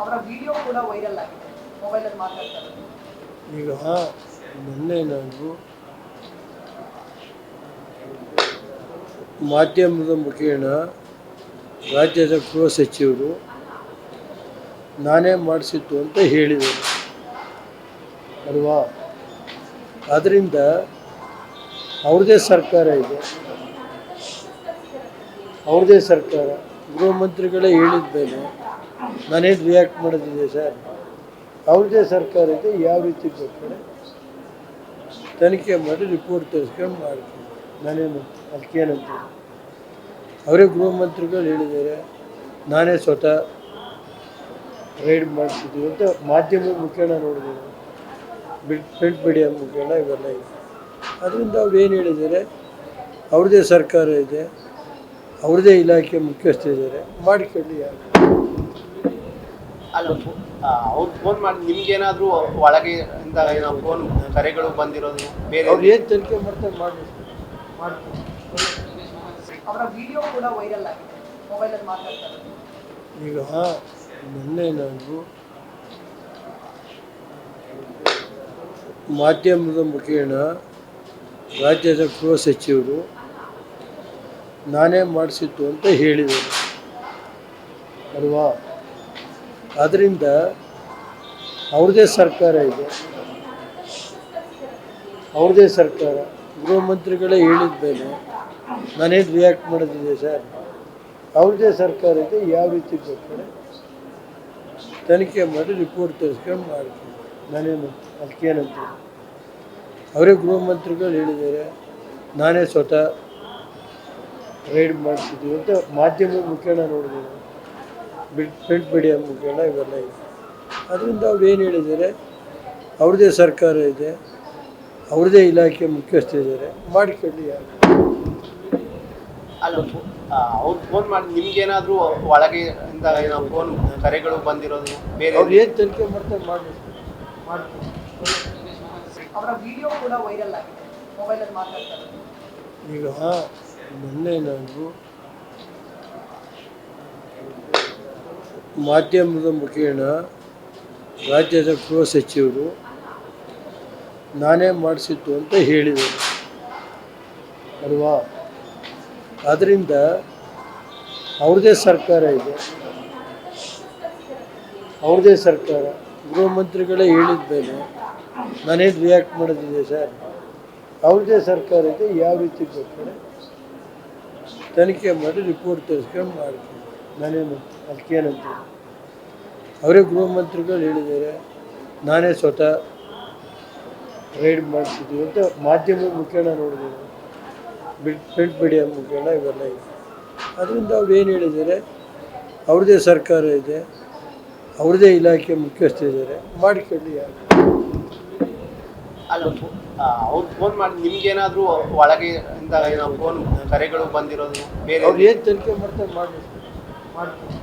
ಅವರ ವಿಡಿಯೋ ಕೂಡ ವೈರಲ್ ಆಗಿದೆ, ಮೊಬೈಲಲ್ಲಿ ಮಾತಾಡ್ತಾರೆ. ಈಗ ಮೊನ್ನೆ ನಾನು ಮಾಧ್ಯಮದ ಮುಖೇನ ರಾಜ್ಯದ ಗೃಹ ಸಚಿವರು ನಾನೇ ಮಾಡಿಸಿದ್ದು ಅಂತ ಹೇಳಿದರು ಅಲ್ವಾ. ಆದ್ದರಿಂದ ಅವ್ರದ್ದೇ ಸರ್ಕಾರ ಇದೆ, ಅವ್ರದ್ದೇ ಸರ್ಕಾರ. ಗೃಹ ಮಂತ್ರಿಗಳೇ ಹೇಳಿದ ಮೇಲೆ ನಾನೇನು ರಿಯಾಕ್ಟ್ ಮಾಡೋದಿದೆ ಸರ್? ಅವ್ರದ್ದೇ ಸರ್ಕಾರ ಇದೆ, ಯಾವ ರೀತಿ ಬೇಕಾದ್ರೆ ತನಿಖೆ ಮಾಡಿ ರಿಪೋರ್ಟ್ ತರಿಸ್ಕೊಂಡು ಮಾಡ್ತೀನಿ. ನಾನೇನು ಅದಕ್ಕೇನಂತ ಅವರೇ ಗೃಹ ಮಂತ್ರಿಗಳು ಹೇಳಿದ್ದಾರೆ, ನಾನೇ ಸ್ವತಃ ರೈಡ್ ಮಾಡಿಸಿದ್ದೀವಿ ಅಂತ ಮಾಧ್ಯಮದ ಮುಖೇನ ನೋಡಿದ್ದೀನಿ, ಪ್ರಿಂಟ್ ಮೀಡಿಯಾ ಮುಖೇನ ಇವೆಲ್ಲ ಇದೆ. ಅದರಿಂದ ಅವ್ರು ಏನು ಹೇಳಿದ್ದಾರೆ, ಅವ್ರದ್ದೇ ಸರ್ಕಾರ ಇದೆ, ಅವ್ರದ್ದೇ ಇಲಾಖೆ ಮುಖ್ಯಸ್ಥರಿದ್ದಾರೆ, ಮಾಡಿಕೊಳ್ಳಿ. ಯಾರು ಅಲ್ಲ, ಅವ್ರು ಫೋನ್ ಮಾಡಿ ನಿಮ್ಗೇನಾದರೂ ಒಳಗೆ ಏನೋ ಫೋನ್ ಕರೆಗಳು ಬಂದಿರೋದು ಬೇರೆ ಅವ್ರು ಏನು ತನಿಖೆ ಮಾಡ್ತಾರೆ ಮಾಡ್ತೀನಿ. ಅವರ ವಿಡಿಯೋ ಕೂಡ ವೈರಲ್ ಆಗಿದೆ, ಮೊಬೈಲಲ್ಲಿ ಮಾತಾಡ್ತಾರೆ. ಈಗ ಮೊನ್ನೆ ನಾನು ಮಾಧ್ಯಮದ ಮುಖೇನ ರಾಜ್ಯದ ಗೃಹ ಸಚಿವರು ನಾನೇ ಮಾಡಿಸಿದ್ದು ಅಂತ ಹೇಳಿದರು ಅಲ್ವಾ. ಆದ್ದರಿಂದ ಅವ್ರದ್ದೇ ಸರ್ಕಾರ ಇದೆ, ಅವ್ರದ್ದೇ ಸರ್ಕಾರ. ಗೃಹ ಮಂತ್ರಿಗಳೇ ಹೇಳಿದ ಮೇಲೆ ನಾನೇನು ರಿಯಾಕ್ಟ್ ಮಾಡೋದಿದೆ ಸರ್? ಅವ್ರದ್ದೇ ಸರ್ಕಾರ ಇದೆ, ಯಾವ ರೀತಿ ಬೇಕಾದ್ರೆ ತನಿಖೆ ಮಾಡಿ ರಿಪೋರ್ಟ್ ತರಿಸ್ಕೊಂಡು ಮಾಡ್ತೀನಿ. ನಾನೇನು ಅದಕ್ಕೇನಂತ ಅವರೇ ಗೃಹ ಮಂತ್ರಿಗಳು ಹೇಳಿದ್ದಾರೆ, ನಾನೇ ಸ್ವತಃ ರೈಡ್ ಮಾಡಿಸಿದ್ದೀವಿ ಅಂತ ಮಾಧ್ಯಮದ ಮುಖೇನ ನೋಡಿದ್ದೀನಿ, ಪ್ರಿಂಟ್ ಮೀಡಿಯಾ ಮುಖೇನ ಇವೆಲ್ಲ ಇದೆ. ಅದರಿಂದ ಅವ್ರು ಏನು ಹೇಳಿದ್ದಾರೆ, ಅವ್ರದ್ದೇ ಸರ್ಕಾರ ಇದೆ, ಅವ್ರದ್ದೇ ಇಲಾಖೆ ಮುಖ್ಯಸ್ಥರಿದ್ದಾರೆ, ಮಾಡಿಕೊಳ್ಳಿ. ಯಾರು ಅಲ್ಲ, ಅವ್ರು ಫೋನ್ ಮಾಡಿ ನಿಮ್ಗೇನಾದರೂ ಒಳಗೆ ಏನೋ ಫೋನ್ ಕರೆಗಳು ಬಂದಿರೋದು ಬೇರೆ ಅವ್ರು ಏನು ತನಿಖೆ ಮಾಡ್ತಾರೆ ಮಾಡ್ತೀನಿ. ಅವರ ವಿಡಿಯೋ ಕೂಡ ವೈರಲ್ ಆಗಿದೆ, ಮೊಬೈಲಲ್ಲಿ ಮಾತಾಡ್ತಾರೆ. ಈಗ ಮೊನ್ನೆ ನಾನು ಮಾಧ್ಯಮದ ಮುಖೇನ ರಾಜ್ಯದ ಗೃಹ ಸಚಿವರು ನಾನೇ ಮಾಡಿಸಿದ್ದು ಅಂತ ಹೇಳಿದರು ಅಲ್ವಾ. ಆದ್ದರಿಂದ ಅವ್ರದ್ದೇ ಸರ್ಕಾರ ಇದೆ, ಅವ್ರದ್ದೇ ಸರ್ಕಾರ. ಗೃಹ ಮಂತ್ರಿಗಳೇ ಹೇಳಿದ ಮೇಲೆ ನಾನೇನು ರಿಯಾಕ್ಟ್ ಮಾಡೋದಿದೆ ಸರ್? ಅವ್ರದ್ದೇ ಸರ್ಕಾರ ಇದೆ, ಯಾವ ರೀತಿ ಬೇಕಾದ್ರೆ ತನಿಖೆ ಮಾಡಿ ರಿಪೋರ್ಟ್ ತರಿಸ್ಕೊಂಡು ಮಾಡ್ತೀನಿ. ನಾನೇನು ಅದಕ್ಕೇನಂತ ಅವರೇ ಗೃಹ ಮಂತ್ರಿಗಳು ಹೇಳಿದ್ದಾರೆ, ನಾನೇ ಸ್ವತಃ ರೈಡ್ ಮಾಡಿಸಿದ್ದೀವಿ ಅಂತ ಮಾಧ್ಯಮದ ಮುಖೇನ ನೋಡಿದ್ದೀನಿ, ಪ್ರಿಂಟ್ ಮೀಡಿಯಾ ಮುಖೇನ ಇವೆಲ್ಲ ಇದೆ. ಅದರಿಂದ ಅವ್ರು ಏನು ಹೇಳಿದ್ದಾರೆ, ಅವ್ರದ್ದೇ ಸರ್ಕಾರ ಇದೆ, ಅವ್ರದ್ದೇ ಇಲಾಖೆ ಮುಖ್ಯಸ್ಥರಿದ್ದಾರೆ, ಮಾಡಿಕೊಳ್ಳಿ. ಯಾರು ಅಲ್ಲ, ಅವ್ರು ಫೋನ್ ಮಾಡಿ ನಿಮ್ಗೇನಾದರೂ ಒಳಗೆ ಏನೋ ಫೋನ್ ಕರೆಗಳು ಬಂದಿರೋದು ಬೇರೆ ಅವ್ರು ಏನು ತನಿಖೆ ಮಾಡ್ತಾರೆ ಮಾಡ್ತೀನಿ.